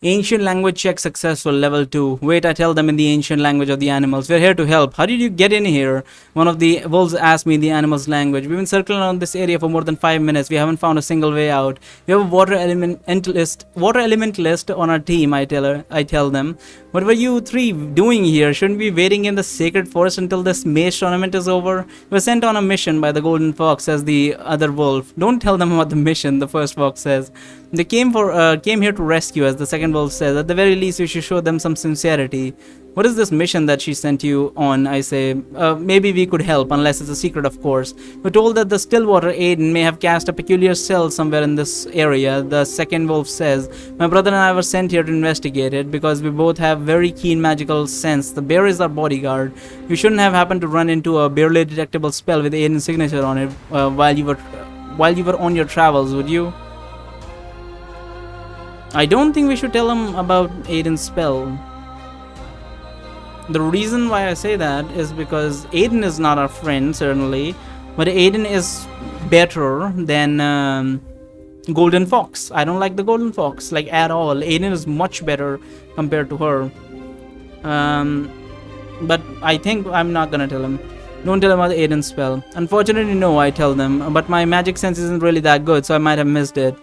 Ancient language check successful, level 2. Wait, I tell them in the ancient language of the animals. We're here to help. How did you get in here? One of the wolves asked me in the animals' language. We've been circling around this area for more than 5 minutes. We haven't found a single way out. We have a water element list on our team, I tell them. What were you three doing here? Shouldn't we be waiting in the sacred forest until this maze tournament is over? We were sent on a mission by the golden fox, says the other wolf. Don't tell them about the mission, the first fox says. They came here to rescue us, the second wolf says. At the very least, we should show them some sincerity. What is this mission that she sent you on? I say. Maybe we could help, unless it's a secret, of course. We're told that the Stillwater Aiden may have cast a peculiar cell somewhere in this area, the second wolf says. My brother and I were sent here to investigate it, because we both have very keen magical sense. The bear is our bodyguard. You shouldn't have happened to run into a barely detectable spell with Aiden's signature on it while you were on your travels, would you? I don't think we should tell him about Aiden's spell. The reason why I say that is because Aiden is not our friend, certainly, but Aiden is better than Golden Fox. I don't like the Golden Fox, like, at all. Aiden is much better compared to her. But I think I'm not gonna tell him. Don't tell him about Aiden's spell. Unfortunately, no, I tell them, but my magic sense isn't really that good, so I might have missed it.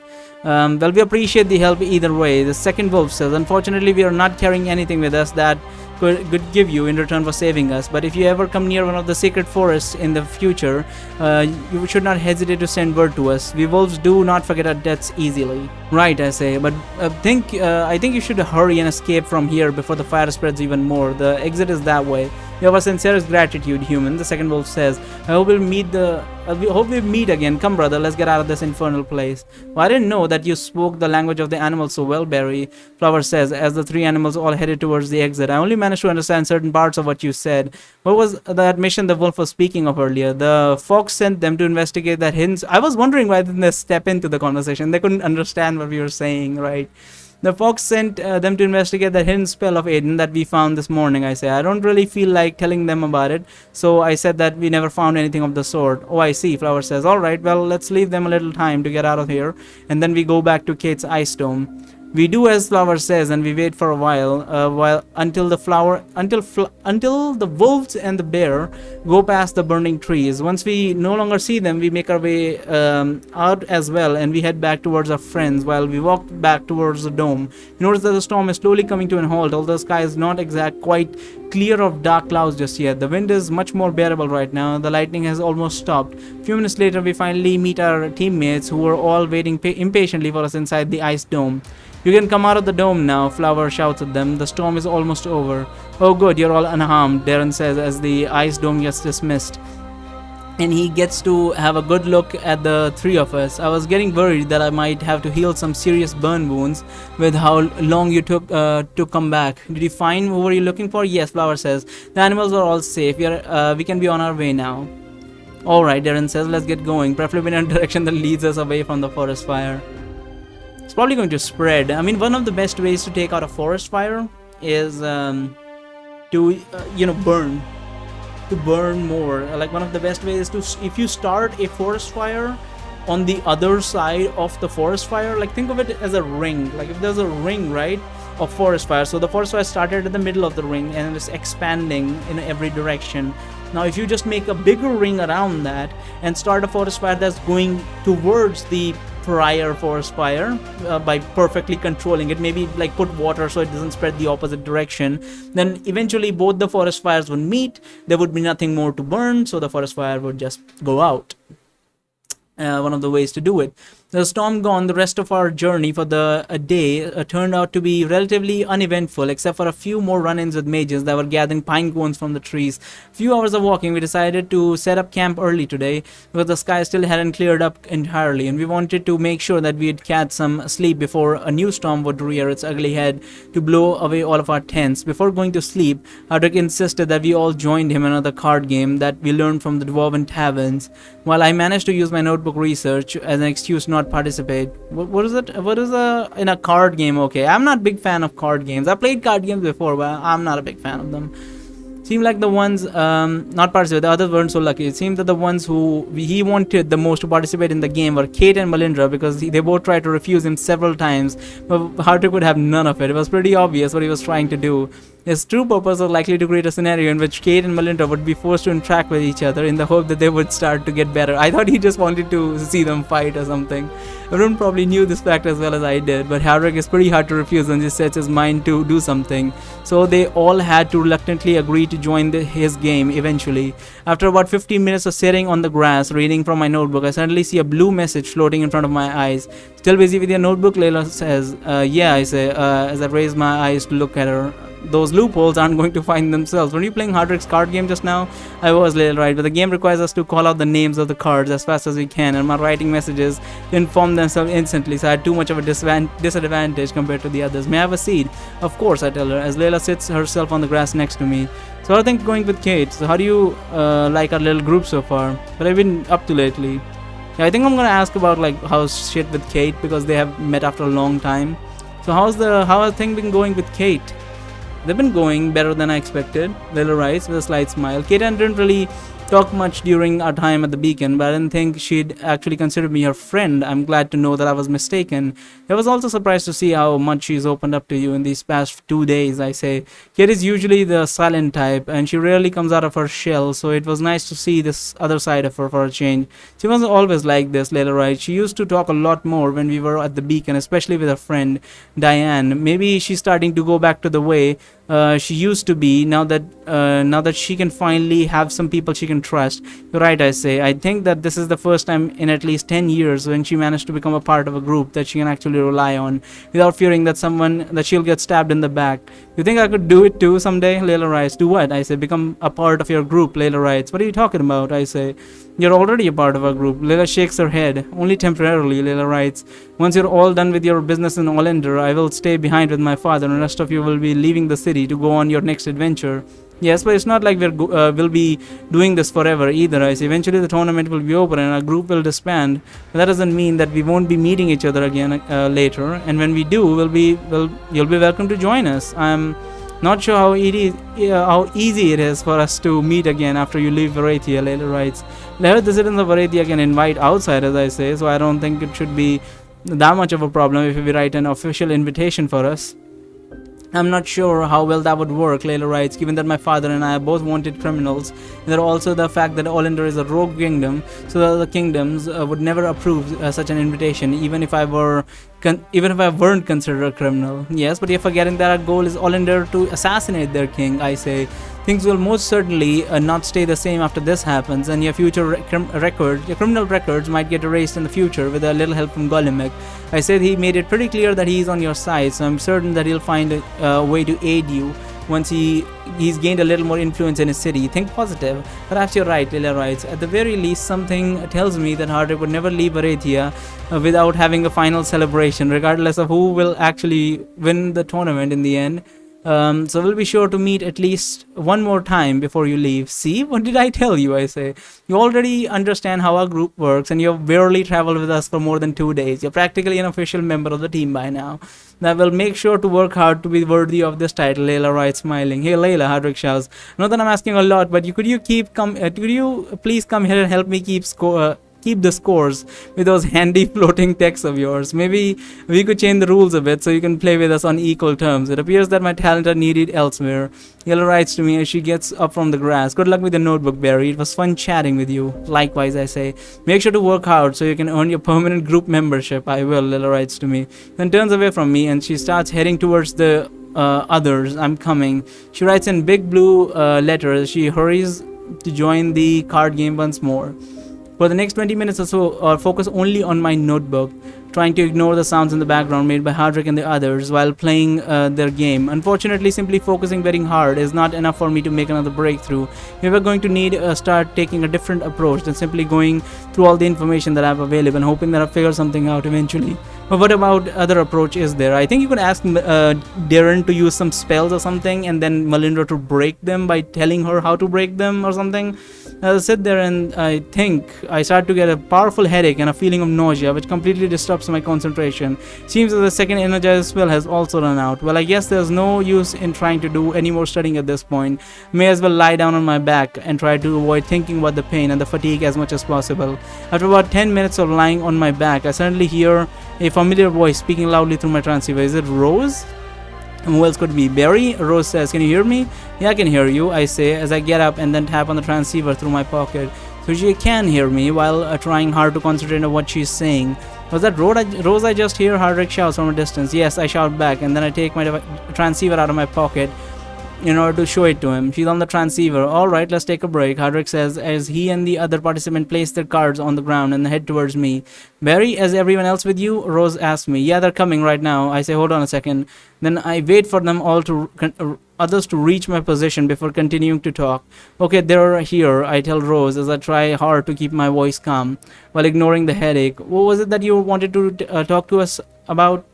Well, we appreciate the help either way. The second wolf says, unfortunately, we are not carrying anything with us that could give you in return for saving us, but if you ever come near one of the sacred forests in the future, you should not hesitate to send word to us. We wolves do not forget our debts easily. Right, I say, but I think you should hurry and escape from here before the fire spreads even more. The exit is that way. We have our sincerest gratitude, human, the second wolf says. I hope we meet again. Come, brother, let's get out of this infernal place. Well, I didn't know that you spoke the language of the animals so well, Barry, Flower says, as the three animals all headed towards the exit. I only managed to understand certain parts of what you said. What was that mission the wolf was speaking of earlier? The fox sent them to investigate that hidden... I was wondering why didn't they step into the conversation. They couldn't understand what we were saying, right? The fox sent them to investigate the hidden spell of Aiden that we found this morning, I say. I don't really feel like telling them about it, so I said that we never found anything of the sort. Oh, I see, Flower says. Alright, well, let's leave them a little time to get out of here, and then we go back to Kate's ice dome. We do as Flower says, and we wait for a while, until the wolves and the bear go past the burning trees. Once we no longer see them, we make our way out as well, and we head back towards our friends while we walk back towards the dome. You notice that the storm is slowly coming to an halt, although the sky is not quite clear of dark clouds just yet. The wind is much more bearable right now. The lightning has almost stopped. A few minutes later, we finally meet our teammates who were all waiting impatiently for us inside the ice dome. You can come out of the dome now, Flower shouts at them. The storm is almost over. Oh good, you're all unharmed, Darren says as the ice dome gets dismissed. And he gets to have a good look at the three of us. I was getting worried that I might have to heal some serious burn wounds with how long you took to come back. Did you find what were you looking for? Yes, Flower says. The animals are all safe. We can be on our way now. Alright, Darren says, let's get going. Preferably in a direction that leads us away from the forest fire. It's probably going to spread. I mean, one of the best ways to take out a forest fire is to burn. To burn more. Like, one of the best ways is to, if you start a forest fire on the other side of the forest fire, like, think of it as a ring. Like, if there's a ring, right, of forest fire, so the forest fire started at the middle of the ring and it's expanding in every direction. Now, if you just make a bigger ring around that and start a forest fire that's going towards the prior forest fire by perfectly controlling it, maybe like put water so it doesn't spread the opposite direction, then eventually both the forest fires would meet. There would be nothing more to burn, so the forest fire would just go out. One of the ways to do it. The storm gone, the rest of our journey for the day turned out to be relatively uneventful, except for a few more run-ins with mages that were gathering pine cones from the trees. A few hours of walking, we decided to set up camp early today because the sky still hadn't cleared up entirely, and we wanted to make sure that we'd catch some sleep before a new storm would rear its ugly head to blow away all of our tents. Before going to sleep, Hardwick insisted that we all joined him in another card game that we learned from the Dwarven taverns. While I managed to use my notebook research as an excuse not participate. What is it? What is in a card game? Okay, I'm not a big fan of card games. I played card games before, but I'm not a big fan of them. seemed like the ones not participate, the others weren't so lucky. It seemed that the ones who he wanted the most to participate in the game were Kate and Melindra, because they both tried to refuse him several times, but Hardrick would have none of it. It was pretty obvious what he was trying to do. His true purpose was likely to create a scenario in which Kate and Melinda would be forced to interact with each other in the hope that they would start to get better. I thought he just wanted to see them fight or something. Everyone probably knew this fact as well as I did, but Hardrick is pretty hard to refuse and just sets his mind to do something. So they all had to reluctantly agree to join his game eventually. After about 15 minutes of sitting on the grass reading from my notebook, I suddenly see a blue message floating in front of my eyes. "Still busy with your notebook?" Layla says. Yeah, I say, as I raise my eyes to look at her. Those loopholes aren't going to find themselves. Were you playing Hardrick's card game just now? I was, Layla, right, but the game requires us to call out the names of the cards as fast as we can, and my writing messages inform themselves instantly, so I had too much of a disadvantage compared to the others. May I have a seat? Of course, I tell her, as Layla sits herself on the grass next to me. So I think going with Kate. So how do you like our little group so far? What have you been up to lately? Yeah, I think I'm gonna ask about like how's shit with Kate, because they have met after a long time. So how have things been going with Kate? They've been going better than I expected, Layla writes with a slight smile. Kate didn't really talk much during our time at the Beacon, but I didn't think she'd actually consider me her friend. I'm glad to know that I was mistaken. I was also surprised to see how much she's opened up to you in these past 2 days, I say. Kate is usually the silent type, and she rarely comes out of her shell, so it was nice to see this other side of her for a change. She wasn't always like this, Layla writes. She used to talk a lot more when we were at the Beacon, especially with her friend, Diane. Maybe she's starting to go back to the way she used to be now that she can finally have some people she can trust. You're right, I say. I think that this is the first time in at least 10 years when she managed to become a part of a group that she can actually rely on without fearing that she'll get stabbed in the back. You think I could do it too someday? Layla writes. Do what? I say. Become a part of your group, Layla writes. What are you talking about? I say. You're already a part of our group. Layla shakes her head. Only temporarily, Layla writes. Once you're all done with your business in Olinder, I will stay behind with my father, and the rest of you will be leaving the city to go on your next adventure. Yes, but it's not like we'll be doing this forever either. I say. Eventually the tournament will be over and our group will disband, but that doesn't mean that we won't be meeting each other again later. And when we do, you'll be welcome to join us. I'm not sure how easy it is for us to meet again after you leave Varathia, Layla writes. I heard the citizens of Varathia can invite outsiders, I say, so I don't think it should be that much of a problem if we write an official invitation for us. I'm not sure how well that would work, Layla writes, given that my father and I are both wanted criminals, and there also the fact that Olinder is a rogue kingdom, so that the kingdoms would never approve such an invitation, even if I weren't considered a criminal. Yes, but you're forgetting that our goal is Olinder to assassinate their king, I say. Things will most certainly not stay the same after this happens, and your future your criminal records might get erased in the future with a little help from Golimek. I said he made it pretty clear that he's on your side, so I'm certain that he'll find a way to aid you once he's gained a little more influence in his city. Think positive. Perhaps you're right, Layla writes. At the very least, something tells me that Hardrick would never leave Varathia without having a final celebration, regardless of who will actually win the tournament in the end. So we'll be sure to meet at least one more time before you leave. See, what did I tell you, I say. You already understand how our group works, and you've barely traveled with us for more than 2 days. You're practically an official member of the team by now. That will make sure to work hard to be worthy of this title, Layla writes, smiling. Hey Layla, Hardrick shouts. Not that I'm asking a lot, but could you please come here and help me keep the scores with those handy floating texts of yours. Maybe we could change the rules a bit so you can play with us on equal terms. It appears that my talent are needed elsewhere. Layla writes to me as she gets up from the grass. Good luck with the notebook, Barry. It was fun chatting with you. Likewise, I say. Make sure to work hard so you can earn your permanent group membership. I will, Layla writes to me. Then turns away from me and she starts heading towards the others. I'm coming. She writes in big blue letters. She hurries to join the card game once more. For the next 20 minutes or so, I'll focus only on my notebook, trying to ignore the sounds in the background made by Hardrick and the others while playing their game. Unfortunately, simply focusing very hard is not enough for me to make another breakthrough. We were going to need to start taking a different approach than simply going through all the information that I have available and hoping that I'll figure something out eventually. But what about other approach is there? I think you could ask Darren to use some spells or something, and then Melindra to break them by telling her how to break them or something. As I sit there and I think, I start to get a powerful headache and a feeling of nausea, which completely disrupts my concentration. Seems that the second energizer spell has also run out. Well, I guess there's no use in trying to do any more studying at this point. May as well lie down on my back and try to avoid thinking about the pain and the fatigue as much as possible. After about 10 minutes of lying on my back, I suddenly hear a familiar voice speaking loudly through my transceiver. Is it Rose? Who else could it be? Barry? Rose says, "Can you hear me?" "Yeah, I can hear you," I say as I get up and then tap on the transceiver through my pocket. So she can hear me while trying hard to concentrate on what she's saying. "Was that Rose I just hear?" Hardrick shouts from a distance. "Yes," I shout back, and then I take my transceiver out of my pocket in order to show it to him. "She's on the transceiver." "Alright, let's take a break," Hardrick says as he and the other participant place their cards on the ground and head towards me. "Barry, is everyone else with you?" Rose asks me. "Yeah, they're coming right now," I say. "Hold on a second." Then I wait for them all to others to reach my position before continuing to talk. "Okay, they're here," I tell Rose as I try hard to keep my voice calm while ignoring the headache. "What was it that you wanted to talk to us about?"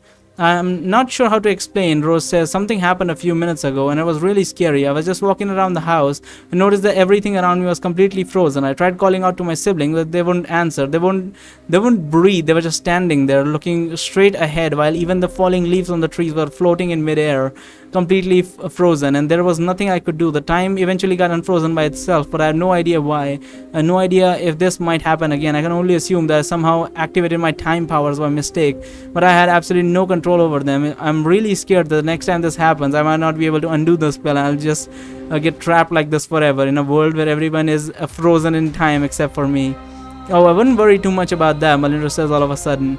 "I'm not sure how to explain," Rose says. "Something happened a few minutes ago and it was really scary. I was just walking around the house and noticed that everything around me was completely frozen. I tried calling out to my siblings, but they wouldn't answer. They wouldn't breathe. They were just standing there looking straight ahead while even the falling leaves on the trees were floating in midair, completely frozen, and there was nothing I could do. The time eventually got unfrozen by itself, but I have no idea why. I have no idea if this might happen again. I can only assume that I somehow activated my time powers by mistake, but I had absolutely no control over them. I'm really scared that the next time this happens, I might not be able to undo the spell and I'll just get trapped like this forever in a world where everyone is frozen in time except for me." "Oh, I wouldn't worry too much about that," Malindra says all of a sudden.